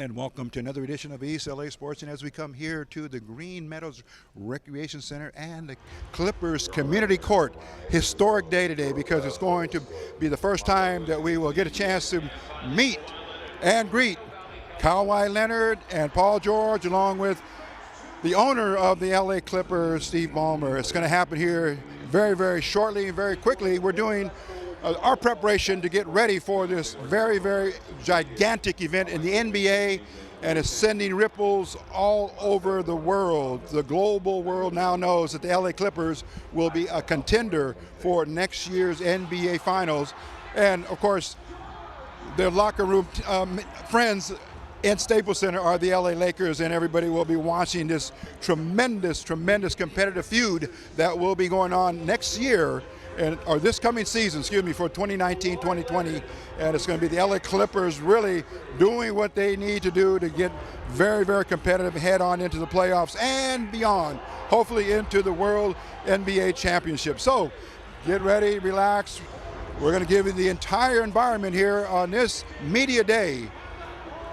And welcome to another edition of East LA Sports. And as we come here to the Green Meadows Recreation Center and the Clippers Community Court, historic day today because it's going to be the first time that we will get a chance to meet and greet Kawhi Leonard and Paul George, along with the owner of the LA Clippers, Steve Ballmer. It's going to happen here very, very shortly and very quickly. We're doing our preparation to get ready for this very, very gigantic event in the NBA, and it's sending ripples all over the world. The global world now knows that the LA Clippers will be a contender for next year's NBA Finals. And of course, their locker room friends in Staples Center are the LA Lakers, and everybody will be watching this tremendous, tremendous competitive feud that will be going on next year, or this coming season, for 2019-2020, and it's going to be the LA Clippers really doing what they need to do to get very, very competitive, head on into the playoffs and beyond, hopefully into the World NBA Championship. So get ready, relax. We're going to give you the entire environment here on this media day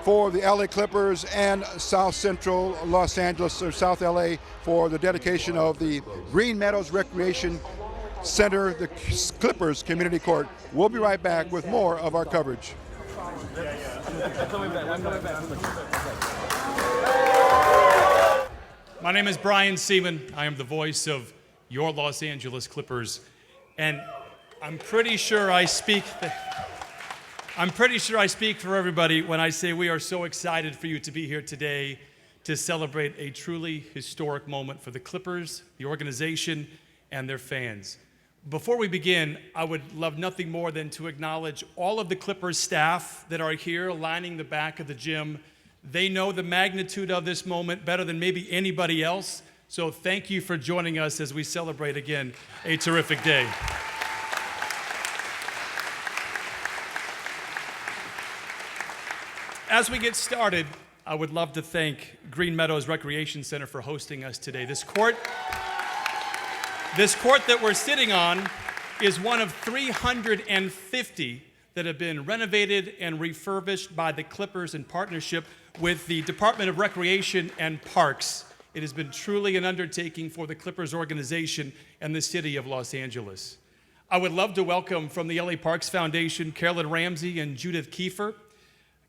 for the LA Clippers and South Central Los Angeles, or South LA, for the dedication of the Green Meadows Recreation Center, the Clippers Community Court. We'll be right back with more of our coverage. My name is Brian Seaman. I am the voice of your Los Angeles Clippers, and I'm pretty sure I speak for everybody when I say we are so excited for you to be here today to celebrate a truly historic moment for the Clippers, the organization, and their fans. Before we begin, I would love nothing more than to acknowledge all of the Clippers staff that are here lining the back of the gym. They know the magnitude of this moment better than maybe anybody else, so thank you for joining us as we celebrate again a terrific day. As we get started, I would love to thank Green Meadows Recreation Center for hosting us today. This court that we're sitting on is one of 350 that have been renovated and refurbished by the Clippers in partnership with the Department of Recreation and Parks. It has been truly an undertaking for the Clippers organization and the city of Los Angeles. I would love to welcome from the LA Parks Foundation, Carolyn Ramsey and Judith Kiefer,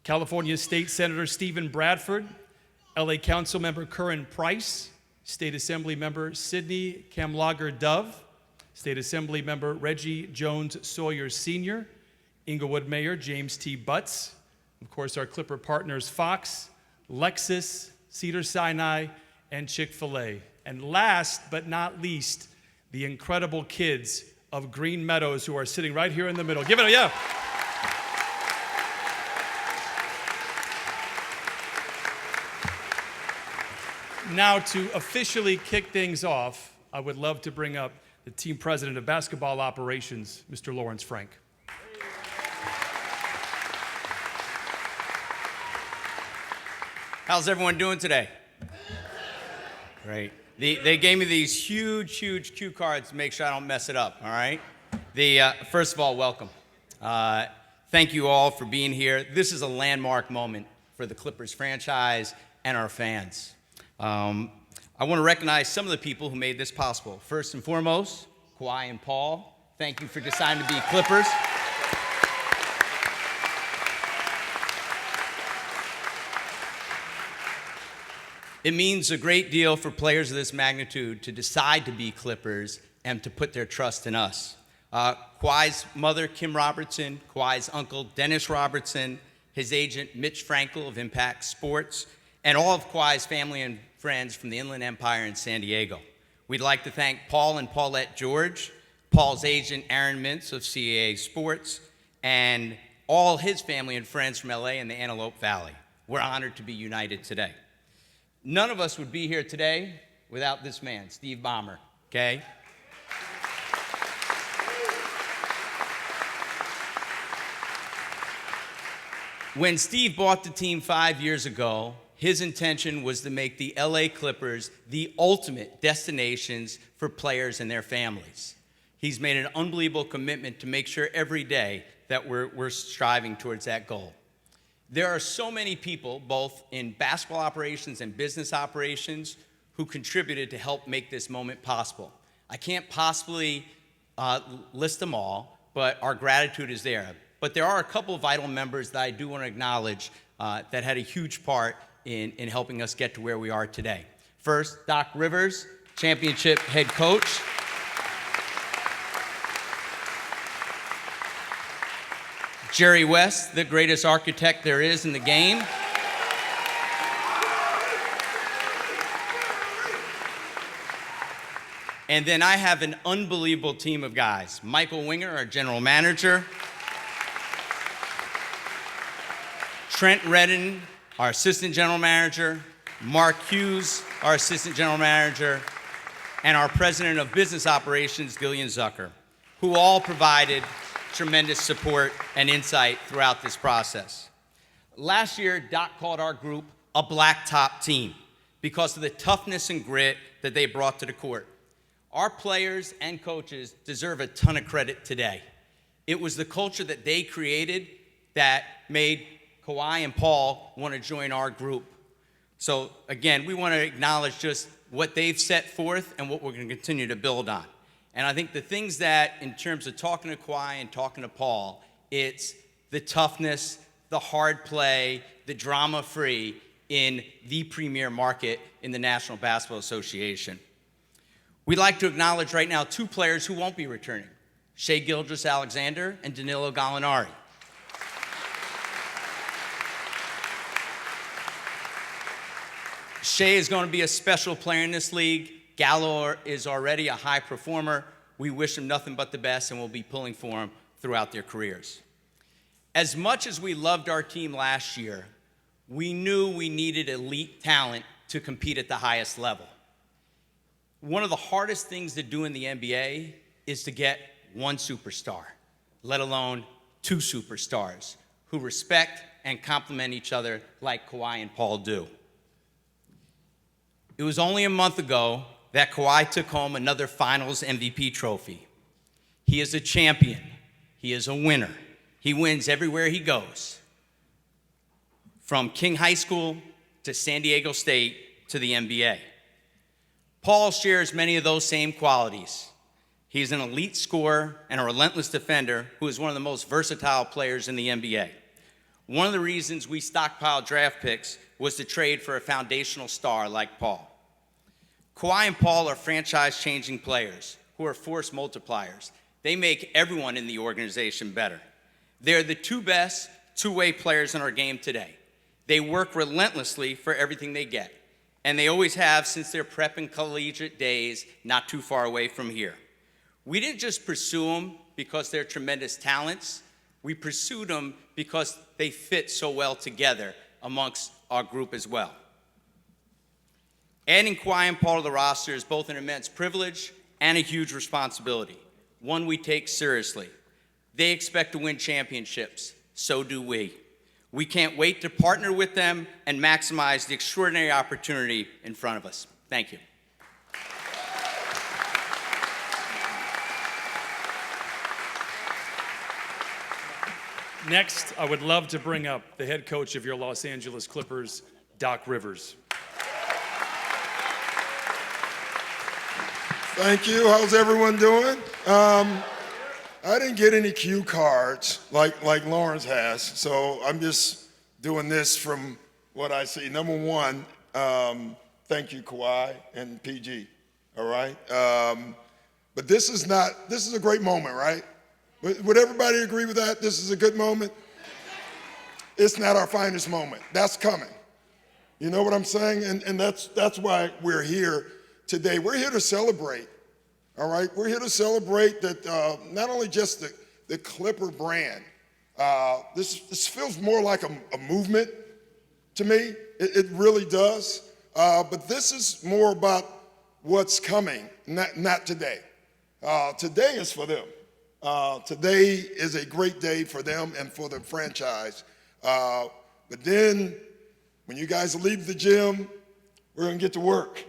California State Senator Stephen Bradford, LA Council Member Curran Price, State Assembly Member Sidney Kamlager-Dove, State Assembly Member Reggie Jones-Sawyer Sr., Inglewood Mayor James T. Butts, of course our Clipper partners Fox, Lexus, Cedars-Sinai, and Chick-fil-A. And last but not least, the incredible kids of Green Meadows who are sitting right here in the middle. Give it a yeah. Now, to officially kick things off, I would love to bring up the team president of basketball operations, Mr. Lawrence Frank. How's everyone doing today? Great. They gave me these huge cue cards to make sure I don't mess it up, all right? First of all, welcome. Thank you all for being here. This is a landmark moment for the Clippers franchise and our fans. I want to recognize some of the people who made this possible. First and foremost, Kawhi and Paul, thank you for deciding to be Clippers. It means a great deal for players of this magnitude to decide to be Clippers and to put their trust in us. Kawhi's mother, Kim Robertson, Kawhi's uncle, Dennis Robertson, his agent, Mitch Frankel of Impact Sports, and all of Kawhi's family and friends from the Inland Empire in San Diego. We'd like to thank Paul and Paulette George, Paul's agent, Aaron Mintz of CAA Sports, and all his family and friends from LA and the Antelope Valley. We're honored to be united today. None of us would be here today without this man, Steve Ballmer, okay? When Steve bought the team 5 years ago, his intention was to make the LA Clippers the ultimate destinations for players and their families. He's made an unbelievable commitment to make sure every day that we're striving towards that goal. There are so many people, both in basketball operations and business operations, who contributed to help make this moment possible. I can't possibly list them all, but our gratitude is there. But there are a couple of vital members that I do want to acknowledge that had a huge part in helping us get to where we are today. First, Doc Rivers, championship head coach. Jerry West, the greatest architect there is in the game. And then I have an unbelievable team of guys. Michael Winger, our general manager. Trent Redden, our assistant general manager. Mark Hughes, our assistant general manager. And our president of business operations, Gillian Zucker, who all provided tremendous support and insight throughout this process. Last year, Doc called our group a blacktop team because of the toughness and grit that they brought to the court. Our players and coaches deserve a ton of credit today. It was the culture that they created that made Kawhi and Paul want to join our group. So again, we want to acknowledge just what they've set forth and what we're going to continue to build on. And I think the things that, in terms of talking to Kawhi and talking to Paul, it's the toughness, the hard play, the drama-free in the premier market in the National Basketball Association. We'd like to acknowledge right now 2 players who won't be returning, Shai Gilgeous-Alexander and Danilo Gallinari. Shai is going to be a special player in this league. Gallo is already a high performer. We wish him nothing but the best, and we'll be pulling for him throughout their careers. As much as we loved our team last year, we knew we needed elite talent to compete at the highest level. One of the hardest things to do in the NBA is to get one superstar, let alone 2 superstars who respect and complement each other like Kawhi and Paul do. It was only a month ago that Kawhi took home another Finals MVP trophy. He is a champion. He is a winner. He wins everywhere he goes, from King High School to San Diego State to the NBA. Paul shares many of those same qualities. He's an elite scorer and a relentless defender who is one of the most versatile players in the NBA. One of the reasons we stockpiled draft picks was to trade for a foundational star like Paul. Kawhi and Paul are franchise-changing players who are force multipliers. They make everyone in the organization better. They're the 2 best two-way players in our game today. They work relentlessly for everything they get, and they always have since their prep and collegiate days not too far away from here. We didn't just pursue them because they're tremendous talents. We pursued them because they fit so well together amongst our group as well. Adding Kawhi and Paul to the roster is both an immense privilege and a huge responsibility, one we take seriously. They expect to win championships, so do we. We can't wait to partner with them and maximize the extraordinary opportunity in front of us. Thank you. Next, I would love to bring up the head coach of your Los Angeles Clippers, Doc Rivers. Thank you. How's everyone doing? I didn't get any cue cards like Lawrence has, so I'm just doing this from what I see. Number one, thank you, Kawhi and PG. All right, but this is a great moment, right? Would everybody agree with that? This is a good moment. It's not our finest moment. That's coming. You know what I'm saying? And that's why we're here today. We're here to celebrate, all right? We're here to celebrate that not only just the Clipper brand. This feels more like a movement to me. It really does. But this is more about what's coming, not today. Today is for them. Today is a great day for them and for the franchise. But then when you guys leave the gym, we're going to get to work.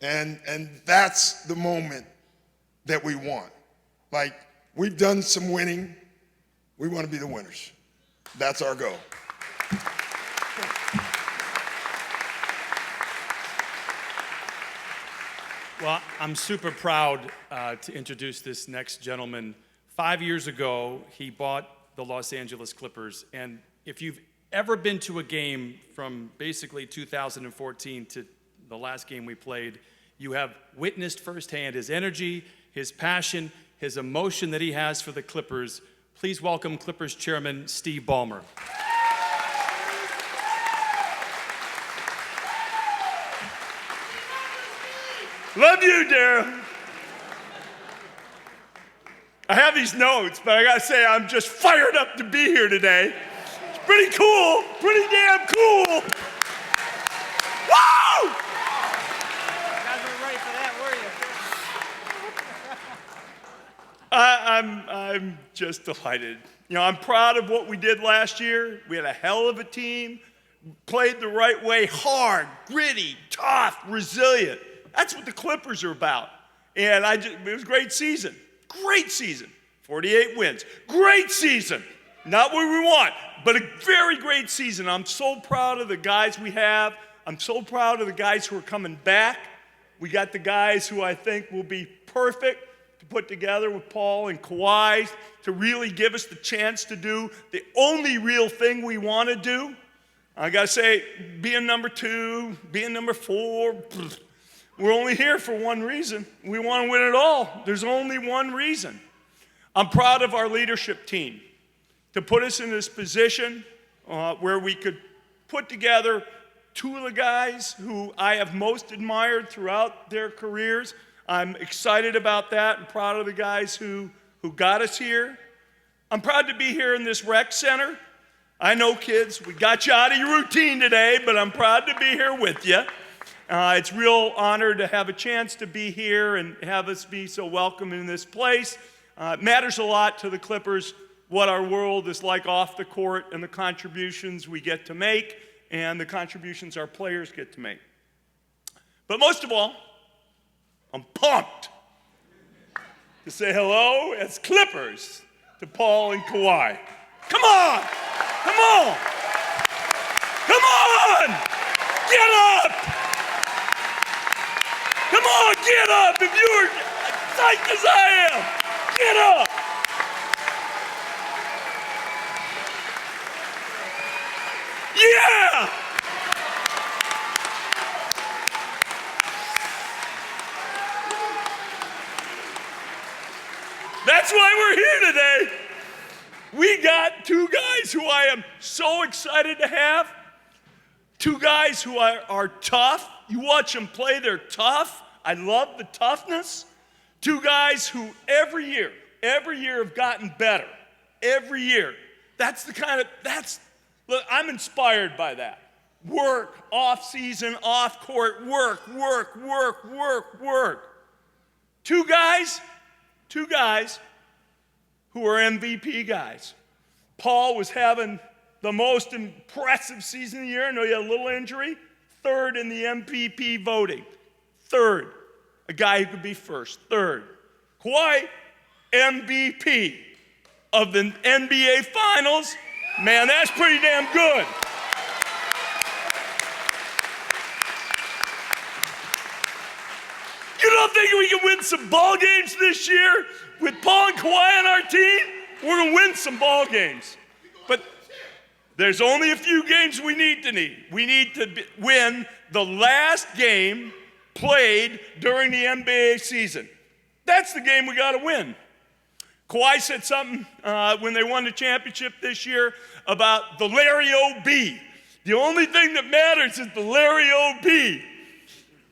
And that's the moment that we want. Like, we've done some winning. We want to be the winners. That's our goal. Well, I'm super proud to introduce this next gentleman. 5 years ago, he bought the Los Angeles Clippers, and if you've ever been to a game from basically 2014 to the last game we played, you have witnessed firsthand his energy, his passion, his emotion that he has for the Clippers. Please welcome Clippers chairman Steve Ballmer. Love you, Daryl. I have these notes, but I gotta say, I'm just fired up to be here today. It's pretty cool, pretty damn cool. Woo! You guys weren't ready for that, were you? I'm just delighted. You know, I'm proud of what we did last year. We had a hell of a team, played the right way, hard, gritty, tough, resilient. That's what the Clippers are about. And it was a great season. Great season. 48 wins. Great season. Not what we want, but a very great season. I'm so proud of the guys we have. I'm so proud of the guys who are coming back. We got the guys who I think will be perfect to put together with Paul and Kawhi to really give us the chance to do the only real thing we want to do. I got to say, being number 2, being number 4, we're only here for one reason. We want to win it all. There's only one reason. I'm proud of our leadership team to put us in this position where we could put together 2 of the guys who I have most admired throughout their careers. I'm excited about that and proud of the guys who got us here. I'm proud to be here in this rec center. I know, kids, we got you out of your routine today, but I'm proud to be here with you. It's a real honor to have a chance to be here and have us be so welcome in this place. It matters a lot to the Clippers what our world is like off the court and the contributions we get to make and the contributions our players get to make. But most of all, I'm pumped to say hello as Clippers to Paul and Kawhi. Come on! Come on! Come on! Get up! Come on, get up if you're psyched as I am. Get up. Yeah. That's why we're here today. We got 2 guys who I am so excited to have. 2 guys who are tough. You watch them play, they're tough. I love the toughness. 2 guys who every year have gotten better. Every year. Look, I'm inspired by that. Work, off season, off court, work. 2 guys who are MVP guys. Paul was having the most impressive season of the year. I know he had a little injury. 3rd in the MVP voting. 3rd. A guy who could be 1st. 3rd. Kawhi, MVP of the NBA Finals. Man, that's pretty damn good. You don't think we can win some ball games this year with Paul and Kawhi on our team? We're going to win some ball games. But there's only a few games we need. We need to win the last game played during the NBA season. That's the game we got to win. Kawhi said something when they won the championship this year about the Larry O.B. The only thing that matters is the Larry O.B.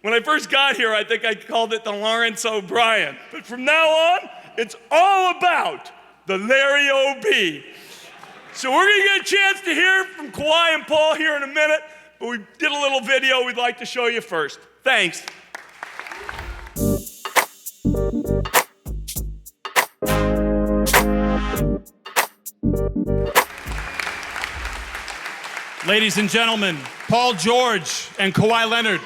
When I first got here, I think I called it the Lawrence O'Brien. But from now on, it's all about the Larry O.B. So we're going to get a chance to hear from Kawhi and Paul here in a minute, but we did a little video we'd like to show you first. Thanks. Ladies and gentlemen, Paul George and Kawhi Leonard.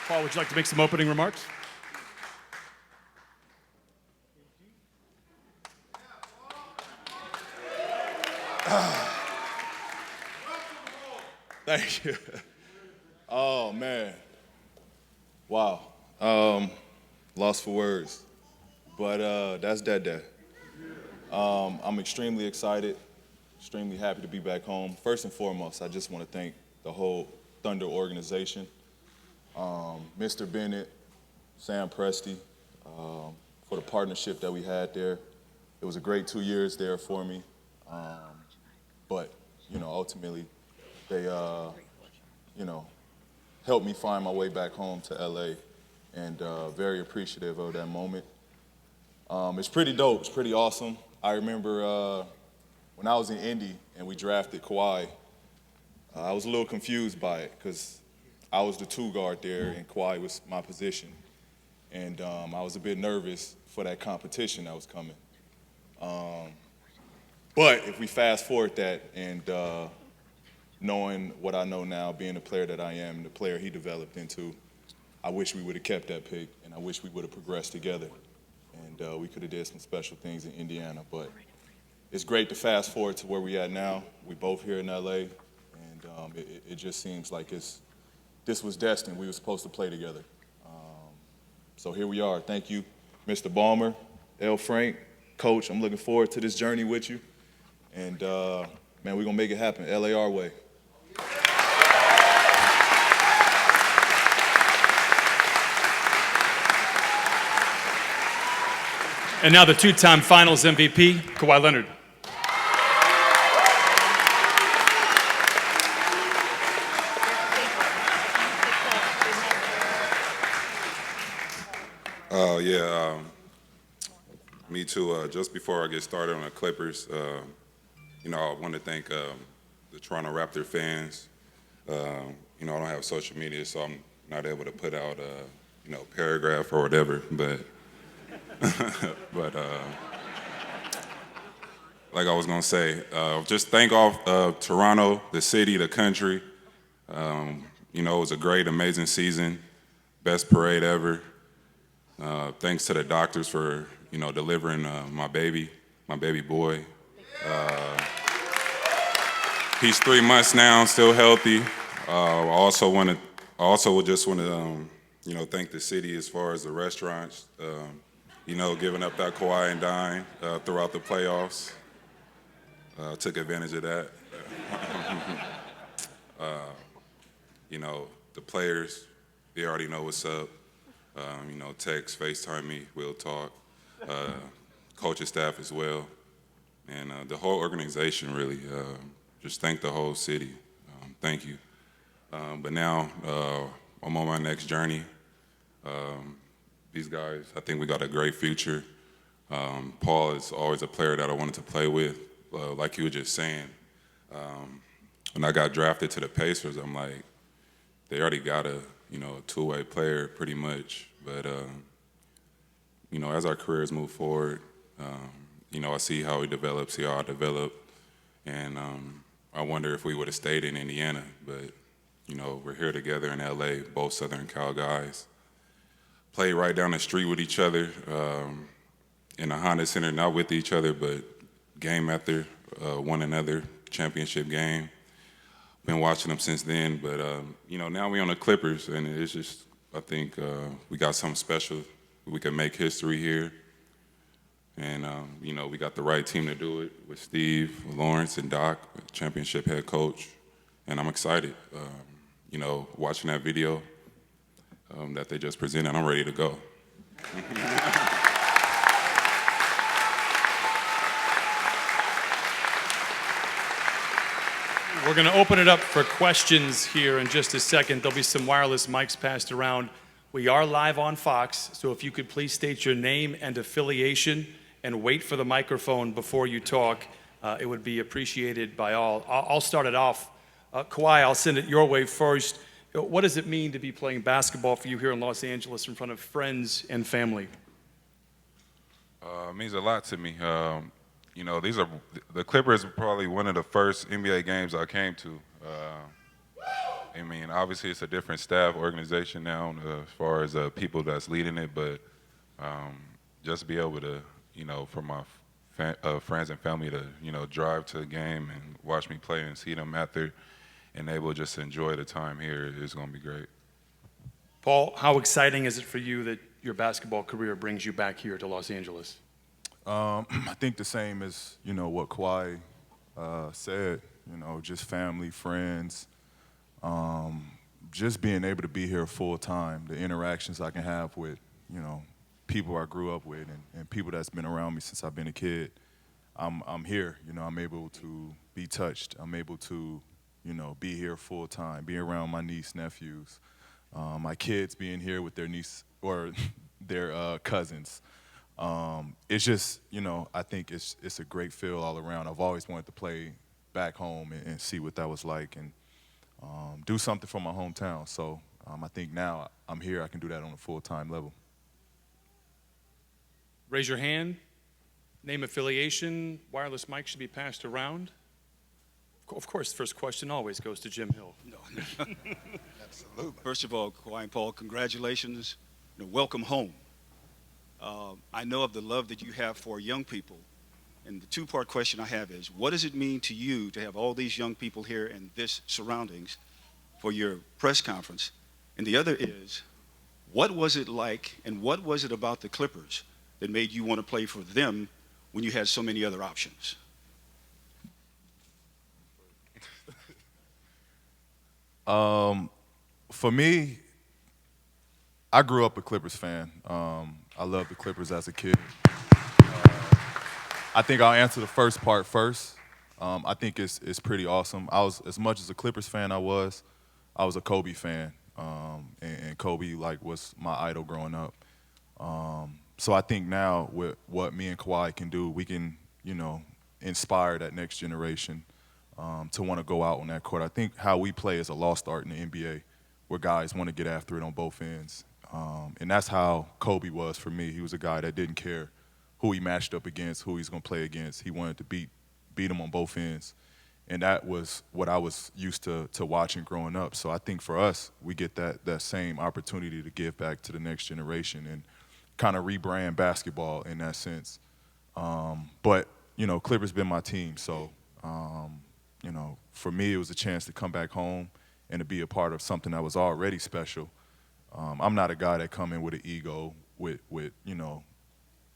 Paul, would you like to make some opening remarks? Thank you. Oh, man. Wow. Lost for words. But that's that. I'm extremely excited, extremely happy to be back home. First and foremost, I just want to thank the whole Thunder organization, Mr. Bennett, Sam Presti, for the partnership that we had there. It was a great 2 years there for me. But, ultimately, they, helped me find my way back home to LA, and very appreciative of that moment. It's pretty dope. It's pretty awesome. I remember when I was in Indy and we drafted Kawhi, I was a little confused by it because I was the 2 guard there and Kawhi was my position. And I was a bit nervous for that competition that was coming. But if we fast forward that and knowing what I know now, being the player that I am, the player he developed into, I wish we would have kept that pick and I wish we would have progressed together. And we could have did some special things in Indiana. But it's great to fast forward to where we at now. We both here in LA, and it just seems like this was destined. We were supposed to play together. So here we are. Thank you, Mr. Ballmer, L. Frank, Coach. I'm looking forward to this journey with you. And, man, we're going to make it happen. LA our way. And now the 2-time Finals MVP, Kawhi Leonard. Me too. Just before I get started on the Clippers, I want to thank the Toronto Raptor fans. I don't have social media, so I'm not able to put out a paragraph or whatever, but like I was gonna say, just thank all Toronto, the city, the country. It was a great, amazing season, best parade ever. Thanks to the doctors for delivering my baby boy. He's 3 months now, still healthy. I also would just want to thank the city as far as the restaurants. Giving up that Kawhi and dine throughout the playoffs. Took advantage of that. The players, they already know what's up. Text, FaceTime me, we'll talk. Coaching staff as well. And the whole organization really, just thank the whole city. Thank you. But now I'm on my next journey. These guys, I think we got a great future. Paul is always a player that I wanted to play with. Like you were just saying, when I got drafted to the Pacers, I'm like, they already got a two-way player pretty much. But as our careers move forward, I see how he develops, see how I develop, and I wonder if we would have stayed in Indiana. But we're here together in LA, both Southern Cal guys. Played right down the street with each other in the Honda Center, not with each other, but game after one another, championship game. Been watching them since then, but now we on the Clippers, and it's just, I think we got something special. We can make history here, and we got the right team to do it with Steve, Lawrence, and Doc, championship head coach, and I'm excited. Watching that video that they just presented, I'm ready to go. We're going to open it up for questions here in just a second. There'll be some wireless mics passed around. We are live on Fox, so if you could please state your name and affiliation and wait for the microphone before you talk, it would be appreciated by all. I'll start it off. Kawhi, I'll send it your way first. What does it mean to be playing basketball for you here in Los Angeles in front of friends and family? It means a lot to me. These are the Clippers are probably one of the first NBA games I came to. Obviously it's a different staff organization now as far as people that's leading it, but just be able to, for my friends and family to, drive to the game and watch me play and see them after, and able to just enjoy the time here is going to be great. Paul, how exciting is it for you that your basketball career brings you back here to Los Angeles? I think the same as, what Kawhi said, just family, friends, just being able to be here full time, the interactions I can have with, people I grew up with and people that's been around me since I've been a kid. I'm here, I'm able to be touched. I'm able to, be here full time, be around my niece, nephews, my kids being here with their niece or their cousins. It's just, I think it's a great feel all around. I've always wanted to play back home and see what that was like and do something for my hometown. So I think now I'm here, I can do that on a full-time level. Raise your hand. Name affiliation. Wireless mic should be passed around. Of course, the first question always goes to Jim Hill. No. Absolutely. First of all, Kawhi and Paul, congratulations. Welcome home. I know of the love that you have for young people. And the two-part question I have is, what does it mean to you to have all these young people here in this surroundings for your press conference? And the other is, what was it like and what was it about the Clippers that made you want to play for them when you had so many other options? For me, I grew up a Clippers fan. I loved the Clippers as a kid. I think I'll answer the first part first. I think it's pretty awesome. I was, as much as a Clippers fan I was a Kobe fan. And Kobe was my idol growing up. So I think now with what me and Kawhi can do, we can, inspire that next generation to want to go out on that court. I think how we play is a lost art in the NBA, where guys want to get after it on both ends. And that's how Kobe was for me. He was a guy that didn't care who he matched up against, who he's going to play against. He wanted to beat him on both ends. And that was what I was used to watching growing up. So I think for us, we get that same opportunity to give back to the next generation and kind of rebrand basketball in that sense. But, Clippers been my team. So, for me, it was a chance to come back home and to be a part of something that was already special. I'm not a guy that come in with an ego with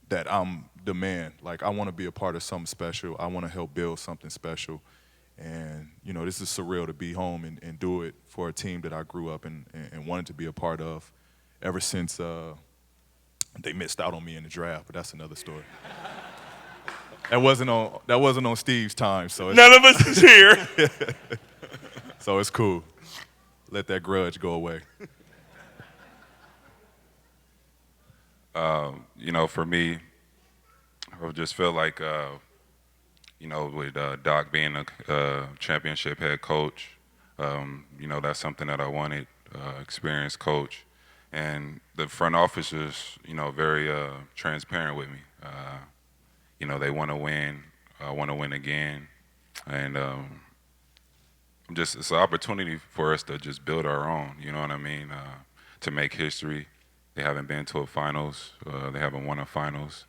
that I'm the man. Like, I want to be a part of something special. I want to help build something special. And, this is surreal to be home and do it for a team that I grew up and wanted to be a part of ever since they missed out on me in the draft, but that's another story. That wasn't on Steve's time, so None of us is here. so it's cool. Let that grudge go away. For me, I just feel like, with Doc being a championship head coach, that's something that I wanted, experienced coach. And the front office is, very transparent with me. They want to win. I want to win again. And it's an opportunity for us to just build our own, you know what I mean, to make history. They haven't been to a finals. They haven't won a finals.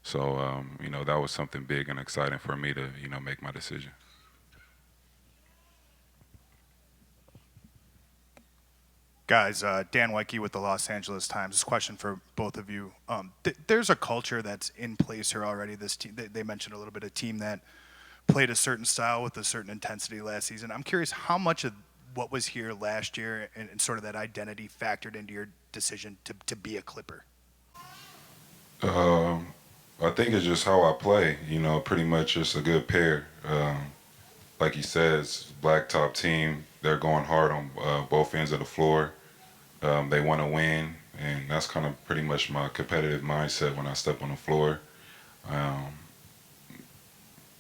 So, that was something big and exciting for me to, make my decision. Guys, Dan Weike with the Los Angeles Times. This question for both of you. There's a culture that's in place here already. This team, they mentioned a little bit, a team that played a certain style with a certain intensity last season. I'm curious how much of what was here last year and sort of that identity factored into your decision to be a Clipper? I think it's just how I play, pretty much just a good pair. Like he says, blacktop team, they're going hard on both ends of the floor. They want to win, and that's kind of pretty much my competitive mindset when I step on the floor.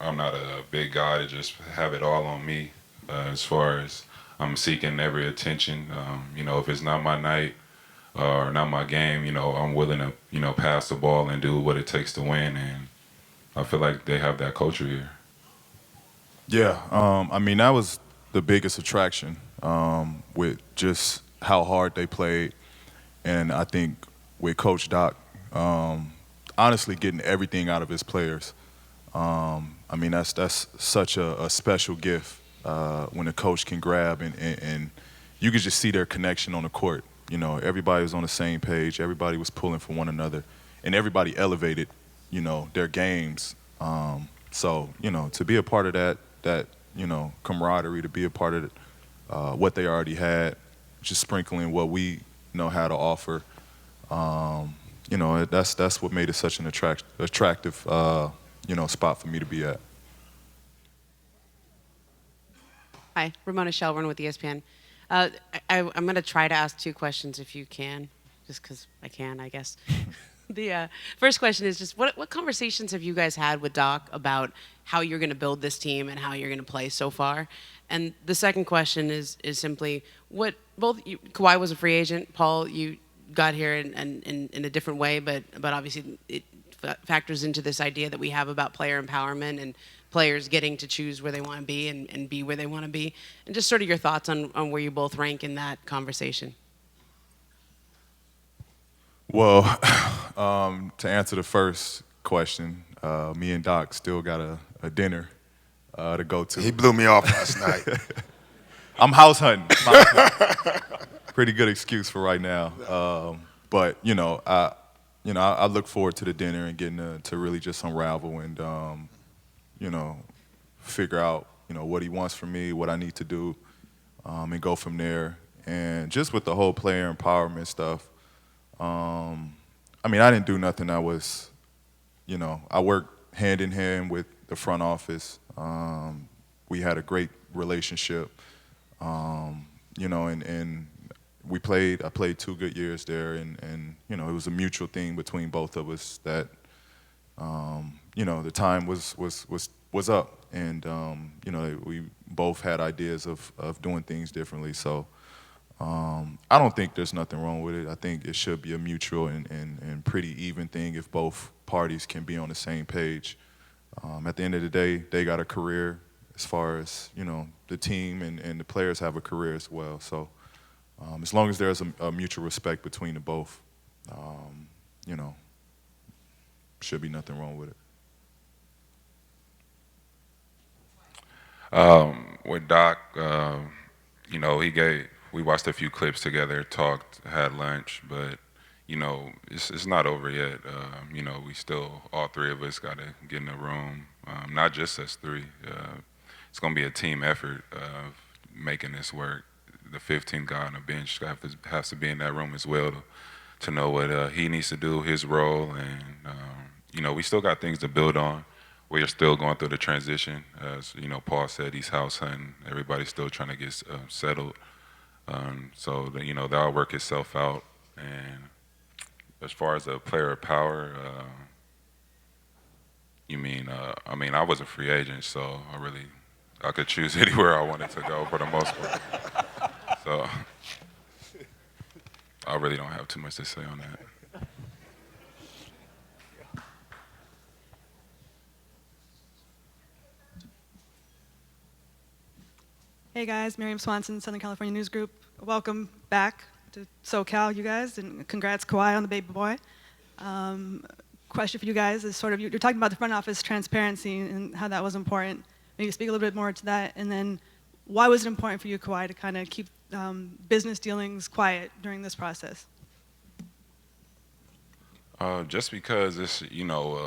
I'm not a big guy to just have it all on me as far as I'm seeking every attention. If it's not my night or not my game, I'm willing to, pass the ball and do what it takes to win, and I feel like they have that culture here. Yeah, that was the biggest attraction with just how hard they played. And I think with Coach Doc, honestly getting everything out of his players. That's such a special gift when a coach can grab and you could just see their connection on the court. You know, everybody was on the same page. Everybody was pulling for one another, and everybody elevated, you know, their games. So, you know, to be a part of that, you know, camaraderie, to be a part of what they already had, just sprinkling what we know how to offer. You know, that's what made it such an attractive, you know, spot for me to be at. Hi, Ramona Shelburne with ESPN. I'm going to try to ask 2 questions if you can, just because I can, I guess. The first question is just what conversations have you guys had with Doc about how you're going to build this team and how you're going to play so far? And the second question is simply Kawhi was a free agent. Paul, you got here in a different way, but obviously it factors into this idea that we have about player empowerment and players getting to choose where they want to be and be where they want to be. And just sort of your thoughts on where you both rank in that conversation. Well, to answer the first question, me and Doc still got a dinner to go to. He blew me off last night. I'm house hunting. Pretty good excuse for right now. But you know, I look forward to the dinner and getting to really just unravel and you know, figure out, you know, what he wants from me, what I need to do, and go from there. And just with the whole player empowerment stuff, I mean, I didn't do nothing. You know, I worked hand in hand with the front office. We had a great relationship, you know, and I played 2 good years there, and you know, it was a mutual thing between both of us that, you know, the time was up, and you know, we both had ideas of doing things differently. So I don't think there's nothing wrong with it. I think it should be a mutual and pretty even thing if both parties can be on the same page. At the end of the day, they got a career as far as, you know, the team and the players have a career as well. So as long as there's a mutual respect between the both, you know, should be nothing wrong with it. With Doc, you know, we watched a few clips together, talked, had lunch, but you know, it's not over yet. You know, we still, all 3 of us got to get in the room, not just us 3. It's going to be a team effort of making this work. The 15th guy on the bench has to be in that room as well to know what he needs to do, his role, and you know, we still got things to build on. We're still going through the transition. As you know, Paul said, he's house hunting. Everybody's still trying to get settled. So you know, that'll work itself out. And as far as a player of power, you mean? I mean, I was a free agent, so I could choose anywhere I wanted to go for the most part. So I really don't have too much to say on that. Hey guys, Miriam Swanson, Southern California News Group. Welcome back to SoCal, you guys, and congrats Kawhi on the baby boy. Question for you guys is sort of, you're talking about the front office transparency and how that was important. Maybe speak a little bit more to that, and then why was it important for you, Kawhi, to kind of keep business dealings quiet during this process? Just because it's, you know,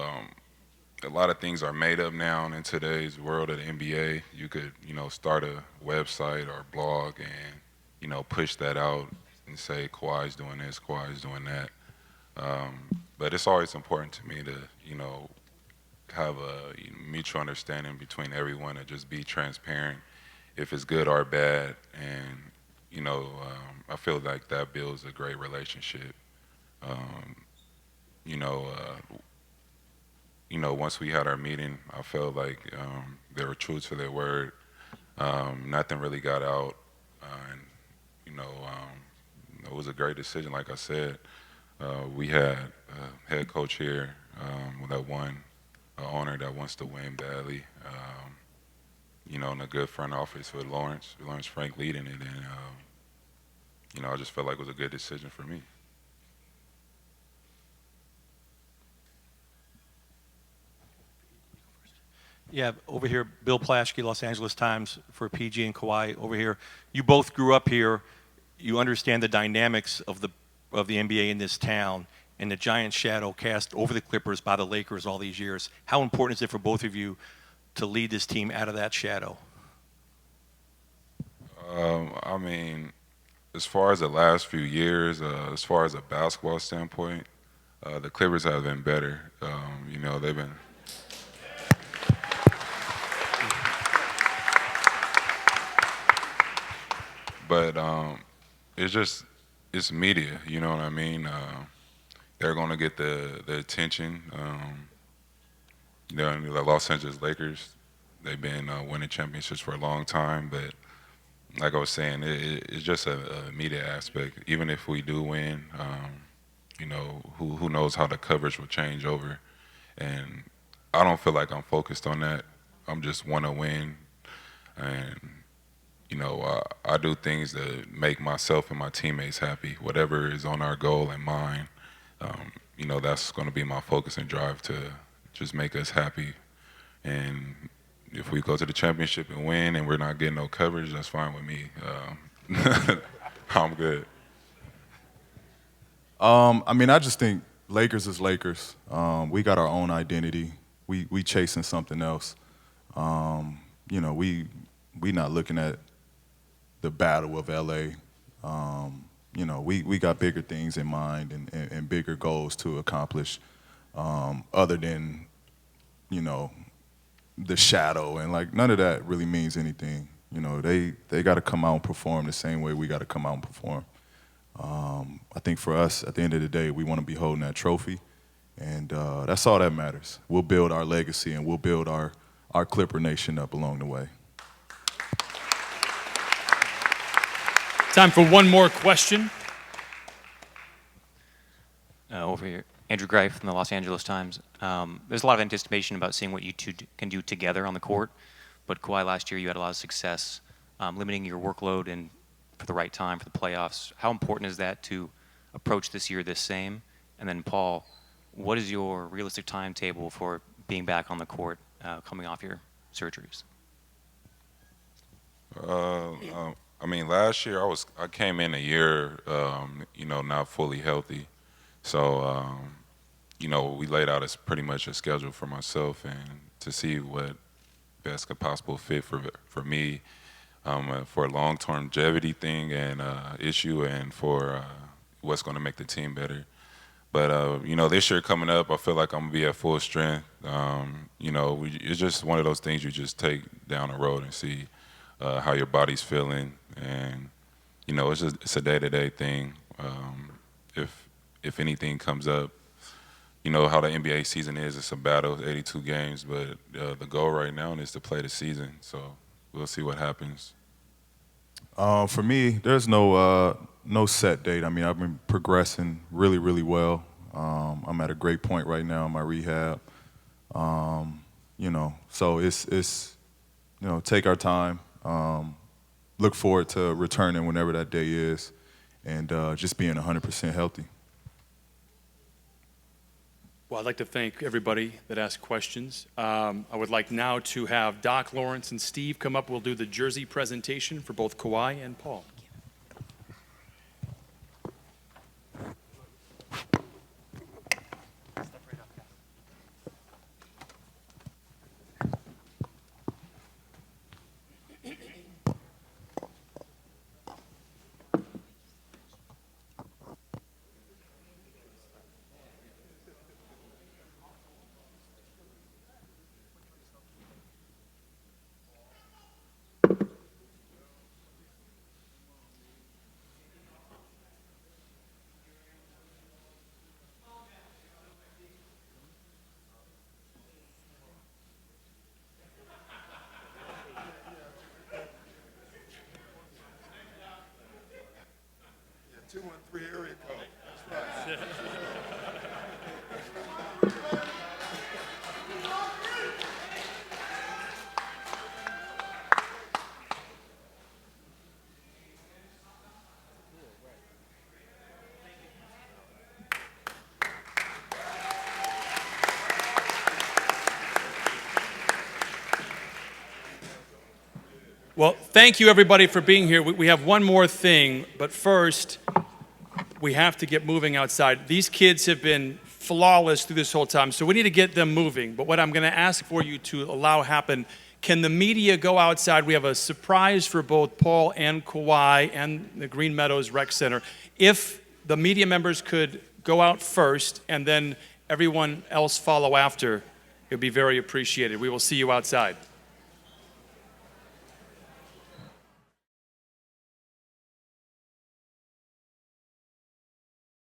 a lot of things are made up now in today's world of the NBA. You could, you know, start a website or blog and, you know, push that out and say Kawhi's doing this, Kawhi's doing that. But it's always important to me to, you know, have a mutual understanding between everyone and just be transparent if it's good or bad. And, you know, I feel like that builds a great relationship. You know, once we had our meeting, I felt like they were true to their word. Nothing really got out, and you know, it was a great decision. Like I said, we had a head coach here that won, an owner that wants to win badly. You know, and a good front office with Lawrence Frank leading it, and you know, I just felt like it was a good decision for me. Yeah, over here, Bill Plaschke, Los Angeles Times, for PG and Kawhi over here. You both grew up here. You understand the dynamics of the NBA in this town and the giant shadow cast over the Clippers by the Lakers all these years. How important is it for both of you to lead this team out of that shadow? I mean, as far as the last few years, as far as a basketball standpoint, the Clippers have been better. You know, they've been. But it's media, you know what I mean? They're going to get the attention. You know, the Los Angeles Lakers, they've been winning championships for a long time, but like I was saying, it's just a media aspect. Even if we do win, you know, who knows how the coverage will change over. And I don't feel like I'm focused on that. I'm just want to win. And you know, I do things that make myself and my teammates happy. Whatever is on our goal and mine, you know, that's going to be my focus and drive to just make us happy. And if we go to the championship and win and we're not getting no coverage, that's fine with me. I'm good. I mean, I just think Lakers is Lakers. We got our own identity. We chasing something else. You know, we not looking at the battle of LA. You know, we got bigger things in mind and bigger goals to accomplish, other than, you know, the shadow, and like none of that really means anything. You know, they got to come out and perform the same way we got to come out and perform. I think for us, at the end of the day, we want to be holding that trophy, and that's all that matters. We'll build our legacy and we'll build our Clipper Nation up along the way. Time for one more question. Over here, Andrew Greif from the Los Angeles Times. There's a lot of anticipation about seeing what you two can do together on the court, but Kawhi, last year you had a lot of success limiting your workload and for the right time for the playoffs. How important is that to approach this year the same? And then Paul, what is your realistic timetable for being back on the court coming off your surgeries? I mean, last year I came in a year, you know, not fully healthy. So, you know, we laid out as pretty much a schedule for myself and to see what best could possible fit for me, for a long-term longevity thing and issue, and for what's going to make the team better. But, you know, this year coming up, I feel like I'm going to be at full strength. You know, it's just one of those things you just take down the road and see how your body's feeling. And, you know, it's a day-to-day thing. If anything comes up, you know how the NBA season is. It's a battle, 82 games, but the goal right now is to play the season. So we'll see what happens. For me, there's no set date. I mean, I've been progressing really, really well. I'm at a great point right now in my rehab. You know, so it's you know, take our time. Look forward to returning whenever that day is, and just being 100% healthy. Well, I'd like to thank everybody that asked questions. I would like now to have Doc, Lawrence, and Steve come up. We'll do the jersey presentation for both Kawhi and Paul. Yeah, 213 area code. That's right. Well, thank you everybody for being here. We have one more thing, but first, we have to get moving outside. These kids have been flawless through this whole time, so we need to get them moving. But what I'm going to ask for you to allow happen, can the media go outside? We have a surprise for both Paul and Kawhi and the Green Meadows Rec Center. If the media members could go out first and then everyone else follow after, it would be very appreciated. We will see you outside.